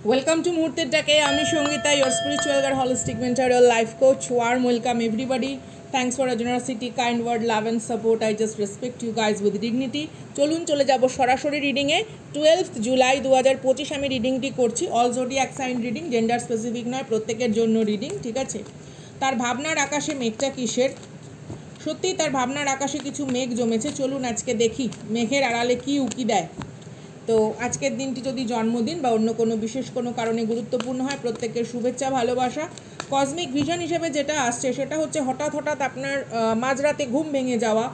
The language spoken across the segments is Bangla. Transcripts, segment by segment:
Welcome to Muhurter Take. I'm Shongita, your spiritual guide, holistic mentor, life coach. Warm welcome everybody. Thanks for your generosity, kind word, love and support. I just respect you guys with dignity. চলুন চলে যাব সরাসরি রিডিংয়ে 12th জুলাই 2025 আমি রিডিংটি করছি। All zodiac sign reading, gender specific নয়, প্রত্যেকের জন্য রিডিং, ঠিক আছে। তার ভাবনার আকাশে মেঘটা কিসের? সত্যি তার ভাবনার আকাশে কিছু মেঘ জমেছে। চলুন আজকে দেখি মেঘের আড়ালে কি উকি দেয়। তো আজকের দিনটি যদি জন্মদিন বা অন্য কোনো বিশেষ কোনো কারণে গুরুত্বপূর্ণ হয়, প্রত্যেকের শুভেচ্ছা ভালোবাসা। কসমিক ভিশন হিসেবে যেটা আসছে সেটা হচ্ছে হঠাৎ আপনার মাঝরাতে ঘুম ভেঙে যাওয়া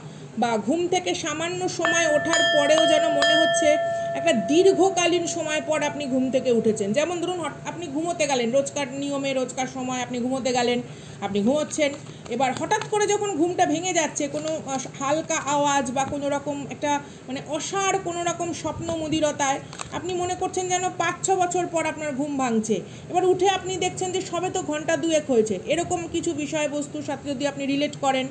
বা ঘুম থেকে সামান্য সময় ওঠার পরেও যেন মনে হচ্ছে একটা দীর্ঘকালীন সময় পর আপনি ঘুম থেকে উঠেছেন। যেমন ধরুন আপনি ঘুমোতে গেলেন, রোজকার নিয়মে রোজকার সময় আপনি ঘুমোতে গেলেন, আপনি ঘুমোচ্ছেন, এবার হঠাৎ করে যখন ঘুমটা ভেঙে যাচ্ছে, কোনো হালকা আওয়াজ বা কোনো রকম একটা মানে অসাড় কোনো রকম স্বপ্ন মুদিরতায় আপনি মনে করছেন যেন 5-6 বছর পর আপনার ঘুম ভাঙছে। এবার উঠে আপনি দেখছেন যে সবে তো ঘন্টা 2 হয়েছে। এরকম কিছু বিষয়বস্তুর সাথে যদি আপনি রিলেট করেন,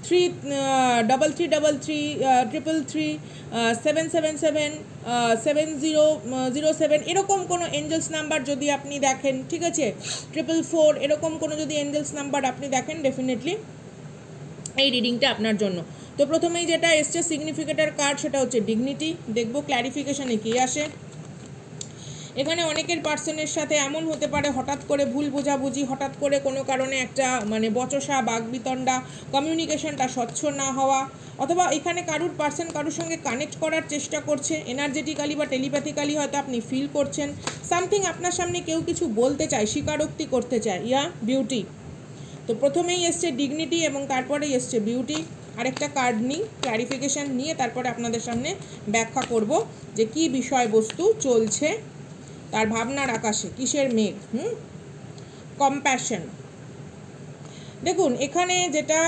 333333377777007 এরকম কোনো এঞ্জেলস নাম্বার যদি আপনি দেখেন, ঠিক আছে, 444 এরকম কোনো যদি এঞ্জেলস নাম্বার আপনি দেখেন, ডেফিনেটলি এই রিডিংটা আপনার জন্য। তো প্রথমেই যেটা এসছে সিগনিফিকেটার কার্ড, সেটা হচ্ছে ডিগনিটি। দেখব ক্ল্যারিফিকেশানে কী আসে। এখানে অনেকের পার্সনের সাথে এমন হতে পারে হঠাৎ করে ভুল বোঝাবুঝি, হঠাৎ করে কোনো কারণে একটা মানে বচসা, বাগবিতণ্ডা, কমিউনিকেশনটা স্বচ্ছ না হওয়া, অথবা এখানে কারুর পার্সন কারুর সঙ্গে কানেক্ট করার চেষ্টা করছে এনার্জেটিক্যালি বা টেলিপ্যাথিক্যালি, হয়তো আপনি ফিল করছেন সামথিং আপনার সামনে কেউ কিছু বলতে চায়, স্বীকারোক্তি করতে চায়। বিউটি। তো প্রথমেই এসছে ডিগনিটি এবং তারপরেই এসছে বিউটি। আরেকটা কার্ড নিই, ক্ল্যারিফিকেশান নিয়ে তারপরে আপনাদের সামনে ব্যাখ্যা করব যে কী বিষয়বস্তু চলছে তার ভাবনার আকাশে, কিসের মেঘ। কম্প্যাশন। দেখুন এখানে যেটা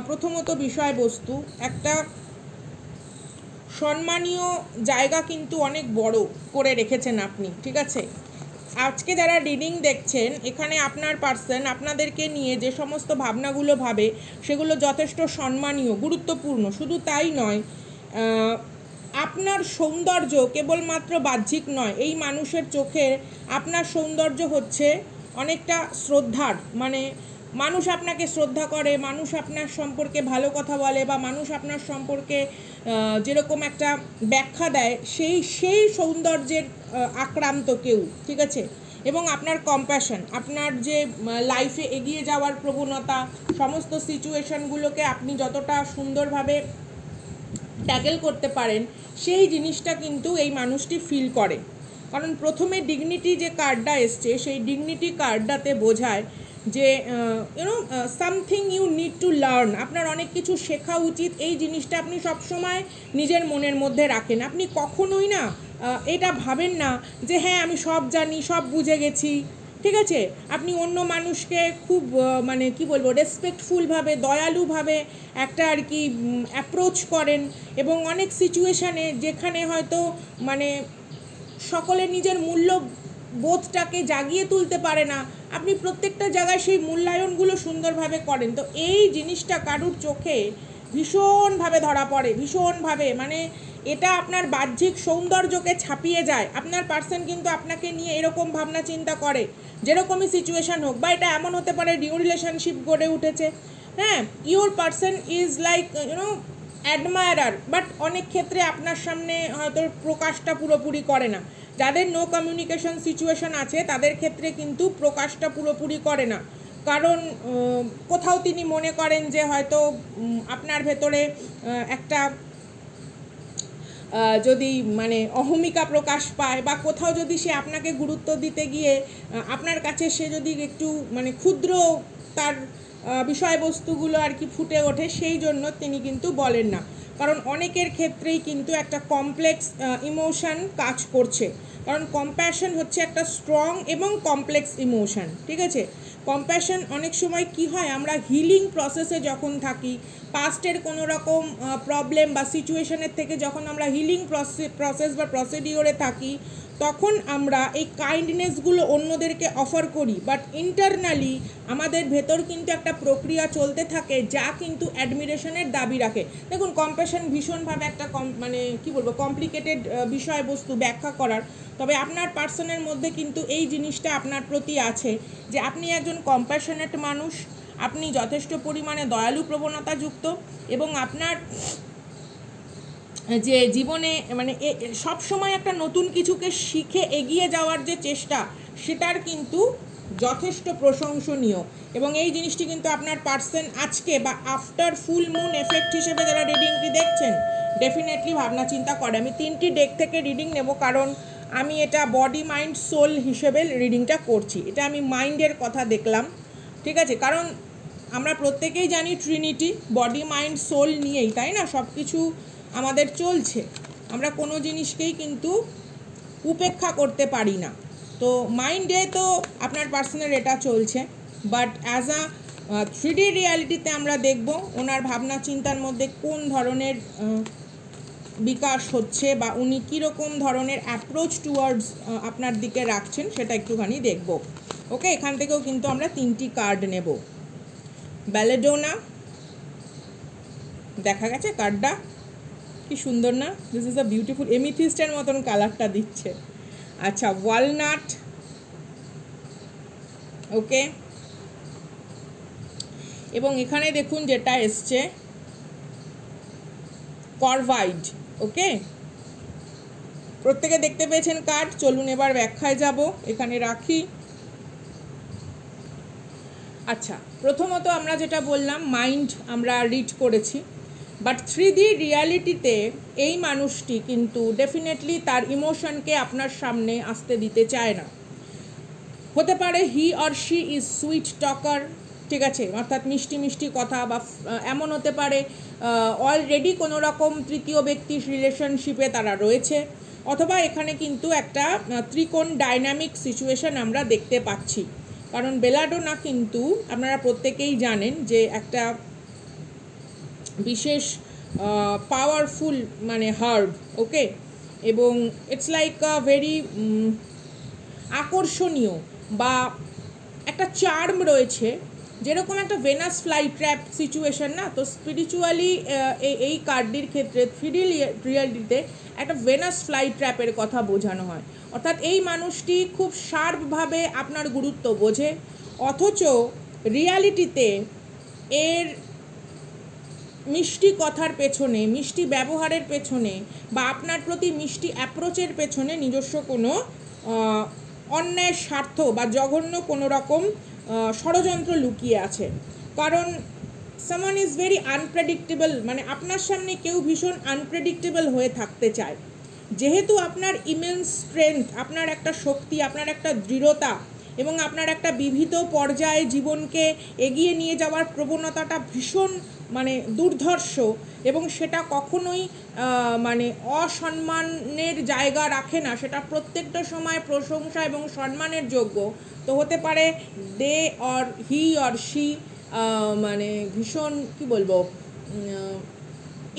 প্রথমত বিষয়বস্তু, একটা সম্মানীয় জায়গা কিন্তু অনেক বড় করে রেখেছেন আপনি, ঠিক আছে। আজকে যারা রিডিং দেখছেন, এখানে আপনার পার্সন আপনাদেরকে নিয়ে যে সমস্ত ভাবনাগুলো ভাবে সেগুলো যথেষ্ট সম্মানীয়, গুরুত্বপূর্ণ। শুধু তাই নয়, আপনার সৌন্দর্য কেবলমাত্র বাহ্যিক নয়, এই মানুষের চোখে আপনার সৌন্দর্য হচ্ছে অনেকটা শ্রদ্ধার, মানে মানুষ আপনাকে শ্রদ্ধা করে, মানুষ আপনার সম্পর্কে ভালো কথা বলে বা মানুষ আপনার সম্পর্কে যেরকম একটা ব্যাখ্যা দেয়, সেই সৌন্দর্যের আক্রান্ত কেউ, ঠিক আছে। এবং আপনার কম্প্যাশন, আপনার যে লাইফে এগিয়ে যাওয়ার প্রবণতা, সমস্ত সিচুয়েশনগুলোকে আপনি যতটা সুন্দরভাবে ট্যাকেল করতে পারেন, সেই জিনিসটা কিন্তু এই মানুষটি ফিল করে। কারণ প্রথমে ডিগনিটি যে কার্ডটা এসছে, সেই ডিগনিটি কার্ডটাতে বোঝায় যে something you need to learn, আপনার অনেক কিছু শেখা উচিত। এই জিনিসটা আপনি সবসময় নিজের মনের মধ্যে রাখেন। আপনি কখনোই না এটা ভাবেন না যে হ্যাঁ আমি সব জানি, সব বুঝে গেছি, ঠিক আছে। আপনি অন্য মানুষকে খুব মানে কি বলবো, রেসপেক্টফুলভাবে, দয়ালুভাবে একটা আর কি অ্যাপ্রোচ করেন, এবং অনেক সিচুয়েশানে যেখানে হয়তো মানে সকলে নিজের মূল্যবোধটাকে জাগিয়ে তুলতে পারে না, আপনি প্রত্যেকটা জায়গায় সেই মূল্যায়নগুলো সুন্দরভাবে করেন। তো এই জিনিসটা কারুর চোখে ভীষণভাবে ধরা পড়ে, ভীষণভাবে, মানে এটা আপনার বাহ্যিক সৌন্দর্যকে ছাপিয়ে যায়। আপনার পার্সন কিন্তু আপনাকে নিয়ে এরকম ভাবনা চিন্তা করে, যেরকমই সিচুয়েশান হোক, বা এটা এমন হতে পারে নিউ রিলেশনশিপ গড়ে উঠেছে, হ্যাঁ, your person is like admirer, but অনেক ক্ষেত্রে আপনার সামনে হয়তো প্রকাশটা পুরোপুরি করে না। যাদের নো কমিউনিকেশন সিচুয়েশন আছে তাদের ক্ষেত্রে কিন্তু প্রকাশটা পুরোপুরি করে না, কারণ কোথাও তিনি মনে করেন যে হয়তো আপনার ভেতরে একটা যদি মানে অহমিকা প্রকাশ পায়, বা কোথাও যদি সে আপনাকে গুরুত্ব দিতে গিয়ে আপনার কাছে সে যদি একটু মানে ক্ষুদ্র তার বিষয়বস্তুগুলো আর কি ফুটে ওঠে, সেই জন্য তিনি কিন্তু বলেন না। কারণ অনেকের ক্ষেত্রেই কিন্তু একটা কমপ্লেক্স ইমোশন কাজ করছে, কারণ কম্প্যাশন হচ্ছে একটা স্ট্রং এবং কমপ্লেক্স ইমোশন, ঠিক আছে। কম্প্যাশন অনেক সময় কি হয়, আমরা হিলিং প্রসেসে যখন থাকি, পাস্টের কোনো রকম প্রবলেম বা সিচুয়েশনের থেকে যখন আমরা হিলিং প্রসেস বা প্রসিডিওরে থাকি, তখন আমরা এই কাইন্ডনেসগুলো অন্যদেরকে অফার করি, বাট ইন্টারনালি আমাদের ভেতর কিন্তু একটা প্রক্রিয়া চলতে থাকে যা কিন্তু অ্যাডমিরেশনের দাবি রাখে। দেখুন, কম্প্যাশন ভীষণভাবে একটা মানে কি বলবো, কমপ্লিকেটেড বিষয়বস্তু ব্যাখ্যা করার, তবে আপনার পার্সনের মধ্যে কিন্তু এই জিনিসটা আপনার প্রতি আছে যে আপনি একজন কম্প্যাশনেট মানুষ, আপনি যথেষ্ট পরিমাণে দয়ালু প্রবণতাযুক্ত, এবং আপনার যে জীবনে মানে সব সময় একটা নতুন কিছুকে শিখে এগিয়ে যাওয়ার যে চেষ্টা, সেটার কিন্তু যথেষ্ট প্রশংসনীয়। এবং এই জিনিসটি কিন্তু আপনার পার্সন আজকে বা আফটার ফুল মুন এফেক্ট হিসেবে যারা রিডিংটি দেখছেন ডেফিনেটলি ভাবনা চিন্তা করে। আমি 3টি ডেক থেকে রিডিং নেব, কারণ আমি এটা বডি মাইন্ড সোল হিসেবে রিডিংটা করছি। এটা আমি মাইন্ডের কথা দেখলাম, ঠিক আছে, কারণ আমরা প্রত্যেকেই জানি ট্রিনিটি বডি মাইন্ড সোল নিয়েই, তাই না, সব কিছু আমাদের চলছে। আমরা কোনো জিনিসকেই কিন্তু উপেক্ষা করতে পারি না। তো মাইন্ডে তো আপনার পার্সোনাল এটা চলছে, বাট অ্যাজ আ 3D রিয়ালিটিতে আমরা দেখব ওনার ভাবনা চিন্তার মধ্যে কোন ধরনের বিকাশ হচ্ছে বা উনি কীরকম ধরনের অ্যাপ্রোচ টুয়ার্ডস আপনার দিকে রাখছেন সেটা একটুখানি দেখব। ওকে, এখান থেকেও কিন্তু আমরা 3টি কার্ড নেব। ব্যালেডোনা দেখা গেছে কার্ডটা, কি সুন্দর না, দিস ইজ আ বিউটিফুল, এমিথিস্টের মতন কালারটা দিচ্ছে। আচ্ছা, ওয়ালনাট, ওকে, এবং এখানে দেখুন যেটা এসছে করভাইড। ওকে, প্রত্যেকে দেখতে পেয়েছেন কার্ড। চলুন এবার ব্যাখ্যায় যাব, এখানে রাখি। আচ্ছা, প্রথমত আমরা যেটা বললাম মাইন্ড আমরা রিড করেছি, বাট 3D রিয়ালিটিতে এই মানুষটি কিন্তু ডেফিনেটলি তার ইমোশনকে আপনার সামনে আসতে দিতে চায় না। হতে পারে he or she is sweet talker, ঠিক আছে, অর্থাৎ মিষ্টি মিষ্টি কথা, বা এমন হতে পারে অলরেডি কোনো রকম তৃতীয় ব্যক্তির রিলেশনশিপে তারা রয়েছে, অথবা এখানে কিন্তু একটা ত্রিকোণ ডাইনামিক সিচুয়েশন আমরা দেখতে পাচ্ছি। কারণ বেলাডোনা কিন্তু আপনারা প্রত্যেকেই জানেন যে একটা বিশেষ পাওয়ারফুল মানে হার্ব, ওকে, এবং ইটস লাইক আ ভেরি আকর্ষণীয় বা একটা চার্ম রয়েছে, যেরকম একটা ভেনাস ফ্লাই ট্র্যাপ সিচুয়েশন না, তো স্পিরিচুয়ালি এই কার্ডটির ক্ষেত্রে 3D রিয়ালিটিতে একটা ভেনাস ফ্লাই ট্র্যাপের কথা বোঝানো হয়। অর্থাৎ এই মানুষটি খুব শার্পভাবে আপনার গুরুত্ব বোঝে, অথচ রিয়ালিটিতে এর মিষ্টি কথার পেছনে, মিষ্টি ব্যবহারের পেছনে বা আপনার প্রতি মিষ্টি অ্যাপ্রোচের পেছনে নিজস্ব কোনো অন্যায় স্বার্থ বা জঘন্য কোনো রকম ষড়যন্ত্র লুকিয়ে আছে। কারণ সামওয়ান ইজ ভেরি আনপ্রেডিক্টেবল, মানে আপনার সামনে কেউ ভীষণ আনপ্রেডিক্টেবল হয়ে থাকতে চায়। যেহেতু আপনার ইমেন্স স্ট্রেংথ, আপনার একটা শক্তি, আপনার একটা দৃঢ়তা এবং আপনার একটা বিবিধ পর্যায়ে জীবনকে এগিয়ে নিয়ে যাওয়ার প্রবণতাটা ভীষণ মানে দুর্ধর্ষ, এবং সেটা কখনোই মানে অসম্মানের জায়গা রাখে না, সেটা প্রত্যেকটা সময় প্রশংসা এবং সম্মানের যোগ্য। তো হতে পারে দে অর হি অর শি মানে ভীষণ কি বলবো,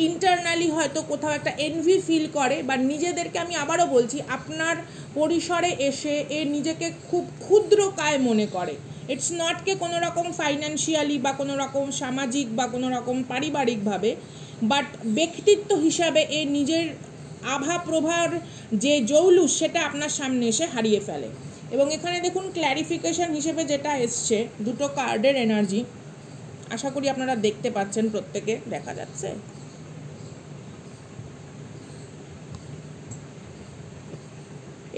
ইন্টারনালি হয়তো কোথাও একটা এনভি ফিল করে, বা নিজেদেরকে, আমি আবারও বলছি, আপনার পরিসরে এসে এ নিজেকে খুব ক্ষুদ্রকায় মনে করে। ইটস নটকে কোনো রকম ফাইন্যান্সিয়ালি বা কোনো রকম সামাজিক বা কোনো রকম পারিবারিকভাবে, বাট ব্যক্তিত্ব হিসাবে এ নিজের আভা প্রভার যে জৌলুস সেটা আপনার সামনে এসে হারিয়ে ফেলে। এবং এখানে দেখুন ক্ল্যারিফিকেশন হিসেবে যেটা এসছে, দুটো কার্ডের এনার্জি, আশা করি আপনারা দেখতে পাচ্ছেন, প্রত্যেকে দেখা যাচ্ছে।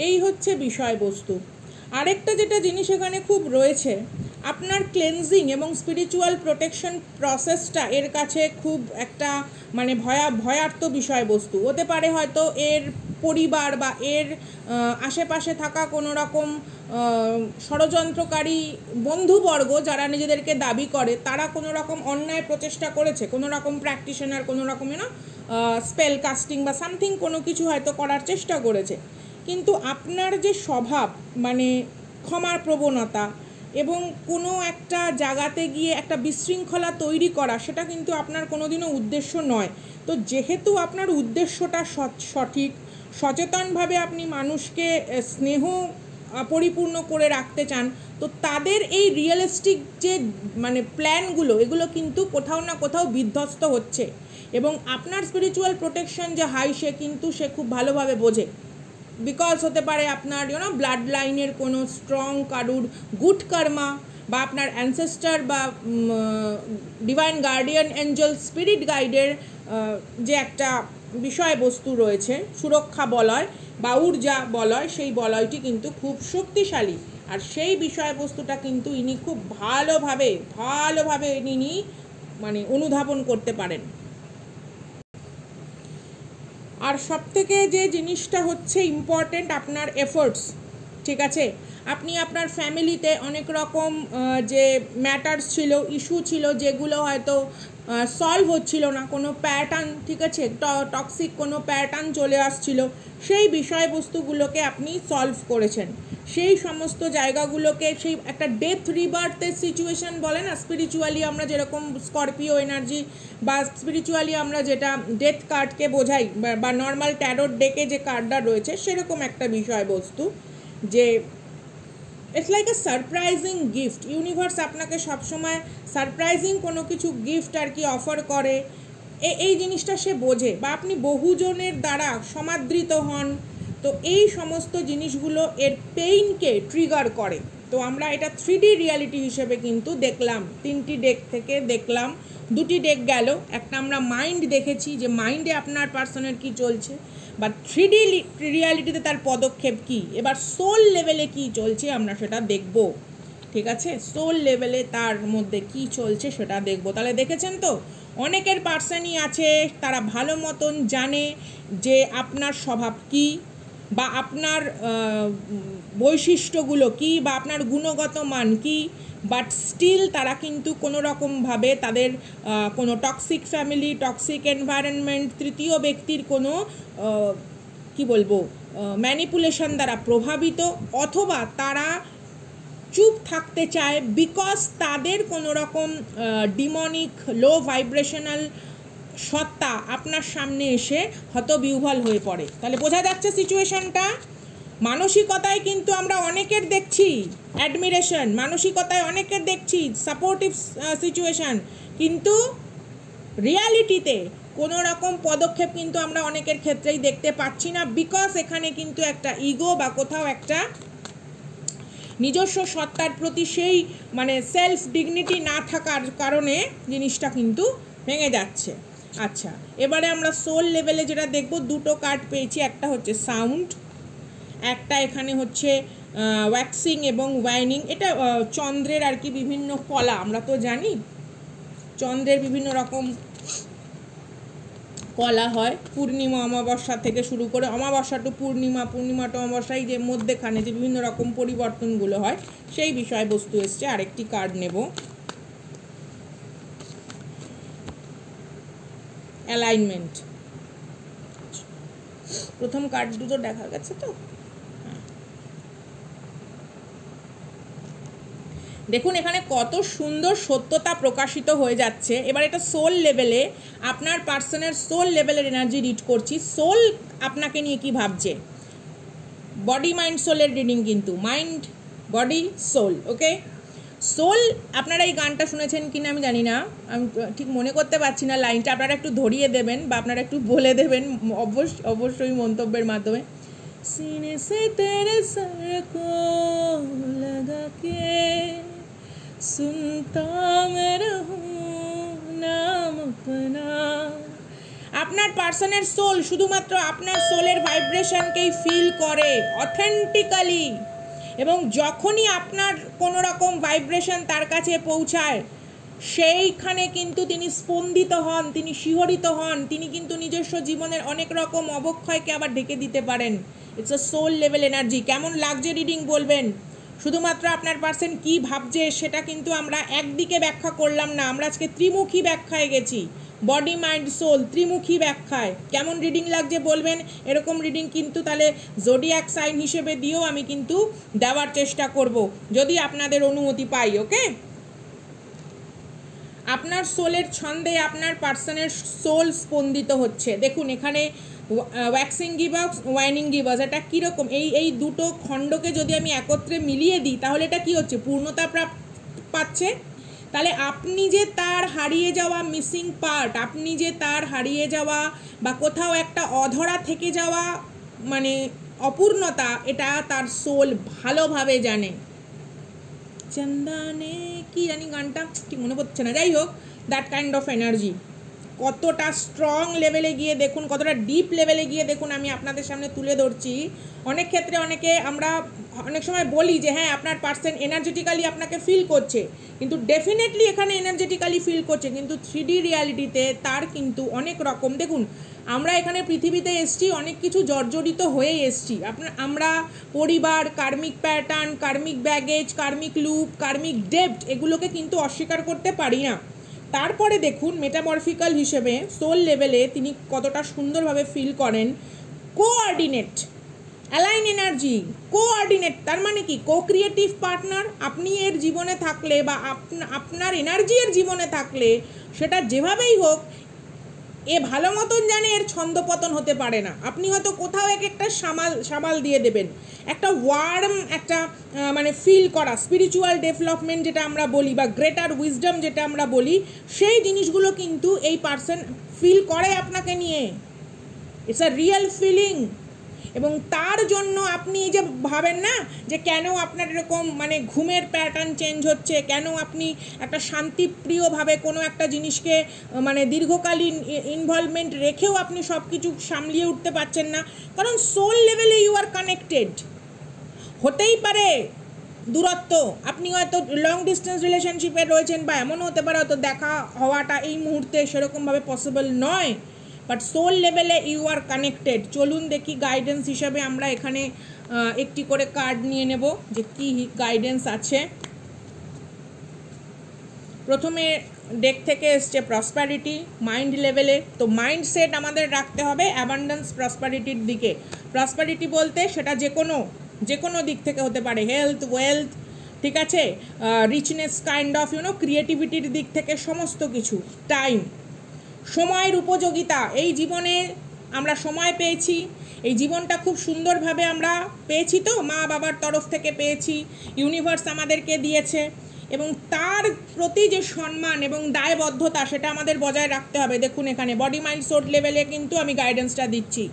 এই হচ্ছে বিষয়বস্তু। আরেকটা যেটা জিনিস এখানে খুব রয়েছে, আপনার ক্লেনজিং এবং স্পিরিচুয়াল প্রোটেকশন প্রসেসটা এর কাছে খুব একটা মানে ভয়ার্থ বিষয়বস্তু হতে পারে। হয়তো এর পরিবার বা এর আশেপাশে থাকা কোনো রকম ষড়যন্ত্রকারী বন্ধুবর্গ যারা নিজেদেরকে দাবি করে, তারা কোনো রকম অন্যায় প্রচেষ্টা করেছে, কোনো রকম প্র্যাকটিশনার কোনো রকম স্পেল কাস্টিং বা সামথিং কোনো কিছু হয়তো করার চেষ্টা করেছে। কিন্তু আপনার যে স্বভাব মানে ক্ষমার প্রবণতা এবং কোনো একটা জায়গাতে গিয়ে একটা বিশৃঙ্খলা তৈরি করা, সেটা কিন্তু আপনার কোনো দিনও উদ্দেশ্য নয়। তো যেহেতু আপনার উদ্দেশ্যটা সঠিক, সচেতনভাবে আপনি মানুষকে স্নেহ পরিপূর্ণ করে রাখতে চান, তো তাদের এই রিয়েলিস্টিক যে মানে প্ল্যানগুলো, এগুলো কিন্তু কোথাও না কোথাও বিধ্বস্ত হচ্ছে। এবং আপনার স্পিরিচুয়াল প্রোটেকশন যে হাই, সে খুব ভালোভাবে বোঝে। বিকজ হতে পারে আপনার ব্লাড লাইনের কোনো স্ট্রং কারুর গুড কর্মা, বা আপনার অ্যানসেস্টার বা ডিভাইন গার্ডিয়ান এঞ্জেল স্পিরিট গাইডের যে একটা বিষয়বস্তু রয়েছে, সুরক্ষা বলয় বা ঊর্জা বলয়, সেই বলয়টি কিন্তু খুব শক্তিশালী। আর সেই বিষয়বস্তুটা কিন্তু ইনি খুব ভালোভাবে ইনি মানে অনুধাবন করতে পারেন। আর সবথেকে যে জিনিসটা হচ্ছে ইম্পর্টেন্ট, আপনার এফোর্টস। ঠিক আছে, আপনি আপনার ফ্যামিলিতে অনেক রকম যে ম্যাটার্স ছিল, ইস্যু ছিল, যেগুলো হয়তো সলভ হচ্ছিল না, কোনো প্যাটার্ন, ঠিক আছে, টক্সিক কোনো প্যাটার্ন চলে আসছিল, সেই বিষয়বস্তুগুলোকে আপনি সলভ করেছেন। সেই সমস্ত জায়গাগুলোকে, সেই একটা ডেথ রিবার্থের সিচুয়েশন বলে না, স্পিরিচুয়ালি আমরা যেরকম স্করপিও এনার্জি বা স্পিরিচুয়ালি আমরা যেটা ডেথ কার্ডকে বোঝাই, বা নর্মাল ট্যারোট ডেকে যে কার্ডটা রয়েছে, সেরকম একটা বিষয়বস্তু যে it's like a surprising gift. Universe আপনাকে সবসময় সারপ্রাইজিং কোনো কিছু গিফট আর কি অফার করে, এই জিনিসটা সে বোঝে। বা আপনি বহুজনের দ্বারা সমাদৃত হন, তো এই সমস্ত জিনিসগুলো এর পেইনকে ট্রিগার করে। তো আমরা এটা 3D রিয়ালিটি হিসেবে কিন্তু দেখলাম, 3টি ডেক থেকে দেখলাম, 2টি ডেক গেল, একটা আমরা মাইন্ড দেখেছি যে মাইন্ডে আপনার পার্সনের কি চলছে, বা 3D রিয়ালিটিতে তার পদক্ষেপ কি, এবার সোল লেভেলে কি চলছে আমরা সেটা দেখব। ঠিক আছে, সোল লেভেলে তার মধ্যে কি চলছে সেটা দেখব। তাহলে দেখেছেন তো, অনেকের পার্সনই আছে তারা ভালো মতন জানে যে আপনার স্বভাব কি, বা আপনার বৈশিষ্ট্যগুলো কি, বা আপনার গুণগত মান কি, বাট স্টিল তারা কিন্তু কোনো রকমভাবে তাদের কোনো টক্সিক ফ্যামিলি, টক্সিক এনভায়রনমেন্ট, তৃতীয় ব্যক্তির কোনো কি বলবো ম্যানিপুলেশন দ্বারা প্রভাবিত, অথবা তারা চুপ থাকতে চায় বিকজ তাদের কোনো রকম ডিমনিক লো ভাইব্রেশনাল সত্তা আপনার সামনে এসে হতবিহ্বল হয়ে পড়ে। তাহলে বোঝা যাচ্ছে সিচুয়েশনটা। মানসিকতায় কিন্তু আমরা অনেকের দেখছি অ্যাডমিরেশন, মানসিকতায় অনেকের দেখছি সাপোর্টিভ সিচুয়েশান, কিন্তু রিয়ালিটিতে কোনো রকম পদক্ষেপ কিন্তু আমরা অনেকের ক্ষেত্রেই দেখতে পাচ্ছি না, বিকজ এখানে কিন্তু একটা ইগো বা কোথাও একটা নিজস্ব সত্তার প্রতি সেই মানে সেলফ ডিগনিটি না থাকার কারণে জিনিসটা কিন্তু ভেঙে যাচ্ছে। আচ্ছা, এবারে আমরা সোল লেভেলে যেটা দেখব, 2টো কার্ড পেয়েছি, একটা হচ্ছে সাউন্ড, একটা এখানে হচ্ছে ওয়্যাক্সিং এবং ওয়াইনিং। এটা চন্দ্রের আর কি বিভিন্ন কলা, আমরা তো জানি চন্দ্রের বিভিন্ন রকম কলা হয়, পূর্ণিমা অমাবস্যা থেকে শুরু করে অমাবস্যা টু পূর্ণিমা, পূর্ণিমা টু অমাবস্যায় যে মধ্যেখানে যে বিভিন্ন রকম পরিবর্তনগুলো হয়, সেই বিষয়বস্তু এসছে। আরেকটি কার্ড নেব, অ্যালাইনমেন্ট। প্রথম কার্ড দুটো দেখা গেছে তো, দেখুন এখানে কত সুন্দর সত্যতা প্রকাশিত হয়ে যাচ্ছে। এবার এটা সোল লেভেলে, আপনার পার্সনের সোল লেভেলের এনার্জি রিড করছি। সোল আপনাকে নিয়ে কি ভাবছে, বডি মাইন্ড সোলের রিডিং কিন্তু, মাইন্ড বডি সোল। ওকে, সোল, আপনারা এই গানটা শুনেছেন কিনা আমি জানি না, আমি ঠিক মনে করতে পারছি না লাইনটা, আপনারা একটু ধরিয়ে দেবেন বা আপনারা একটু বলে দেবেন অবশ্যই মন্তব্যের মাধ্যমে। सीने से तेरे सर को लगा के सुनता मैं रहूं नाम अपना। আপনার পার্সনের সোল শুধুমাত্র আপনার সোলের ভাইব্রেশনকেই ফিল করে অথেন্টিক্যালি, এবং যখনই আপনার কোনো রকম ভাইব্রেশন তার কাছে পৌঁছায়, সেইখানে কিন্তু তিনি স্পন্দিত হন, তিনি শিহরিত হন, তিনি কিন্তু নিজস্ব জীবনের অনেক রকম অবক্ষয়কে আবার ঢেকে দিতে পারেন। It's a soul level energy. কেমন লাগছে রিডিং বলবেন। শুধুমাত্র আপনার পার্সন কী ভাবছে সেটা কিন্তু আমরা একদিকে ব্যাখ্যা করলাম না, আমরা আজকে ত্রিমুখী ব্যাখ্যায় গেছি, বডি মাইন্ড সোল ত্রিমুখী ব্যাখ্যায়। কেমন রিডিং লাগছে বলবেন। এরকম রিডিং কিন্তু তাহলে জোডিয়াক সাইন হিসেবে দিয়েও আমি কিন্তু দেওয়ার চেষ্টা করব, যদি আপনাদের অনুমতি পাই। ওকে, আপনার সোলের ছন্দে আপনার পার্সনের সোল স্পন্দিত হচ্ছে। দেখুন এখানে ওয়্যাক্সিং গিভার্স, ওয়াইনিং গিভার্স, এটা কীরকম? এই দুটো খণ্ডকে যদি আমি একত্রে মিলিয়ে দিই তাহলে এটা কী হচ্ছে? পূর্ণতা পাচ্ছে। তাহলে আপনি যে তার হারিয়ে যাওয়া মিসিং পার্ট, আপনি যে তার হারিয়ে যাওয়া বা কোথাও একটা অধরা থেকে যাওয়া মানে অপূর্ণতা, এটা তার সোল ভালোভাবে জানে। চন্দনে কি জানি গানটা ঠিক মনে পড়ছে না, যাই হোক, দ্যাট কাইন্ড অফ এনার্জি কতটা স্ট্রং লেভেলে গিয়ে দেখুন, কতটা ডিপ লেভেলে গিয়ে দেখুন, আমি আপনাদের সামনে তুলে ধরছি। অনেক ক্ষেত্রে আমরা অনেক সময় বলি যে হ্যাঁ আপনার পার্সন এনার্জেটিক্যালি আপনাকে ফিল করছে, কিন্তু ডেফিনেটলি এখানে এনার্জেটিক্যালি ফিল করছে, কিন্তু 3D রিয়ালিটিতে তার কিন্তু অনেক রকম, দেখুন আমরা এখানে পৃথিবীতে এসছি অনেক কিছু জর্জরিত হয়ে এসছি। আমরা পরিবার, কার্মিক প্যাটার্ন, কার্মিক ব্যাগেজ, কার্মিক লুপ, কার্মিক ডেপ্ট, এগুলোকে কিন্তু অস্বীকার করতে পারি না। তারপরে দেখুন মেটামরফিক্যাল হিসেবে সোল লেভেলে তিনি কতটা সুন্দরভাবে ফিল করেন। কোঅর্ডিনেট, অ্যালাইন এনার্জি, কোঅর্ডিনেট, তার মানে কি? কো ক্রিয়েটিভ পার্টনার। আপনি এর জীবনে থাকলে বা আপনার এনার্জি এর জীবনে থাকলে সেটা যেভাবেই হোক এ ভালো মতন জানে এর ছন্দপতন হতে পারে না। আপনি হয়তো কোথাও একটা সামাল দিয়ে দেবেন, একটা ওয়ার্ম, একটা মানে ফিল করা স্পিরিচুয়াল ডেভেলপমেন্ট যেটা আমরা বলি বা গ্রেটার উইজডম যেটা আমরা বলি, সেই জিনিসগুলো কিন্তু এই পার্সন ফিল করে আপনাকে নিয়ে। It's a real feeling. এবং তার জন্য আপনি যে ভাবেন না যে কেন আপনার এরকম মানে ঘুমের প্যাটার্ন চেঞ্জ হচ্ছে, কেন আপনি একটা শান্তিপ্রিয়ভাবে কোনো একটা জিনিসকে মানে দীর্ঘকালীন ইনভলভমেন্ট রেখেও আপনি সব কিছু সামলিয়ে উঠতে পারছেন না, কারণ সোল লেভেলে ইউ আর কানেক্টেড। হতেই পারে দূরত্ব, আপনি হয়তো লং ডিস্টেন্স রিলেশনশিপে রয়েছেন, বা এমনও হতে পারে হয়তো দেখা হওয়াটা এই মুহূর্তে সেরকমভাবে পসিবল নয়, বাট সোল লেভেলে ইউ আর কানেক্টেড। চলুন দেখি গাইডেন্স হিসাবে আমরা এখানে একটি করে কার্ড নিয়ে নেব যে কি গাইডেন্স আছে। প্রথমে ডেক থেকে এসছে প্রসপ্যারিটি মাইন্ড লেভেলে। তো মাইন্ডসেট আমাদের রাখতে হবে অ্যাবান্ডেন্স প্রসপ্যারিটির দিকে। প্রসপ্যারিটি বলতে সেটা যে কোনো দিক থেকে হতে পারে, হেলথ, ওয়েলথ, ঠিক আছে, রিচনেস কাইন্ড অফ ক্রিয়েটিভিটির দিক থেকে সমস্ত কিছু। টাইম, সময়ের উপযোগিতা, এই জীবনে আমরা সময় পেয়েছি, এই জীবনটা খুব সুন্দরভাবে আমরা পেয়েছি, তো মা বাবার তরফ থেকে পেয়েছি, ইউনিভার্স আমাদেরকে দিয়েছে, এবং তার প্রতি যে সম্মান এবং দায়বদ্ধতা সেটা আমাদের বজায় রাখতে হবে। দেখুন এখানে বডি মাইন্ড সোল লেভেলে কিন্তু আমি গাইডেন্সটা দিচ্ছি,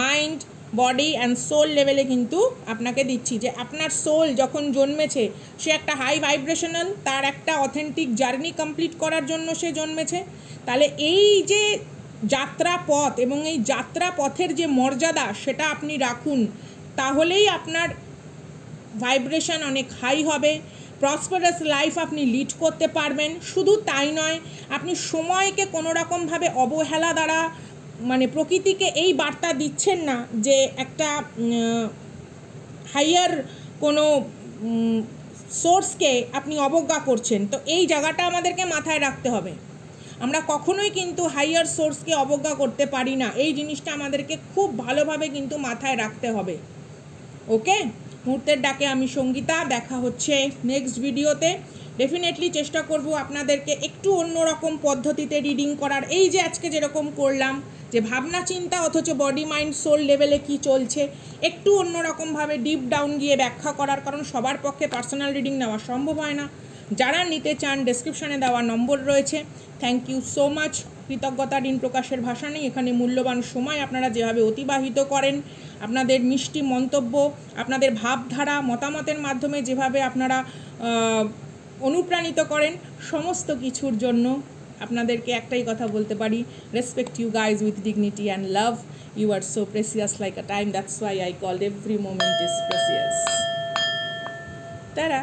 মাইন্ড, বডি অ্যান্ড সোল লেভেলে কিন্তু আপনাকে দিচ্ছি যে আপনার সোল যখন জন্মেছে সে একটা হাই ভাইব্রেশনাল, তার একটা অথেন্টিক জার্নি কমপ্লিট করার জন্য সে জন্মেছে। তাহলে এই যে যাত্রা পথ এবং এই যাত্রা পথের যে মর্যাদা সেটা আপনি রাখুন, তাহলেই আপনার ভাইব্রেশন অনেক হাই হবে, প্রসপারাস লাইফ আপনি লিড করতে পারবেন। শুধু তাই নয়, আপনি সময়কে কোনো রকমভাবে অবহেলা দ্বারা মানে প্রকৃতিকে এই বার্তা দিচ্ছেন না যে একটা হাইয়ার কোনো সোর্সকে আপনি অবজ্ঞা করছেন। তো এই জায়গাটা আমাদেরকে মাথায় রাখতে হবে। আমরা কখনোই কিন্তু হাইয়ার সোর্সকে অবজ্ঞা করতে পারি না, এই জিনিসটা আমাদেরকে খুব ভালোভাবে কিন্তু মাথায় রাখতে হবে। ওকে, মুহূর্তের ডাকে আমি সঙ্গীতা, দেখা হচ্ছে নেক্সট ভিডিওতে। ডেফিনেটলি চেষ্টা করব আপনাদেরকে একটু অন্যরকম পদ্ধতিতে রিডিং করার, এই যে আজকে যেরকম করলাম যে ভাবনা চিন্তা অথচ বডি মাইন্ড সোল লেভেলে কি চলছে একটু অন্যরকমভাবে ডিপ ডাউন গিয়ে ব্যাখ্যা করার, কারণ সবার পক্ষে পার্সোনাল রিডিং নেওয়া সম্ভব হয় না। যারা নিতে চান ডেসক্রিপশানে দেওয়া নম্বর রয়েছে। Thank you so much. কৃতজ্ঞতা ঋণ প্রকাশের ভাষা নেই। এখানে মূল্যবান সময় আপনারা যেভাবে অতিবাহিত করেন, আপনাদের মিষ্টি মন্তব্য, আপনাদের ভাবধারা, মতামতের মাধ্যমে যেভাবে আপনারা অনুপ্রাণিত করেন, সমস্ত কিছুর জন্য আপনাদেরকে একটাই কথা বলতে পারি, respect you guys with dignity and love. You are so precious like a time, that's why I called every moment is precious. তারা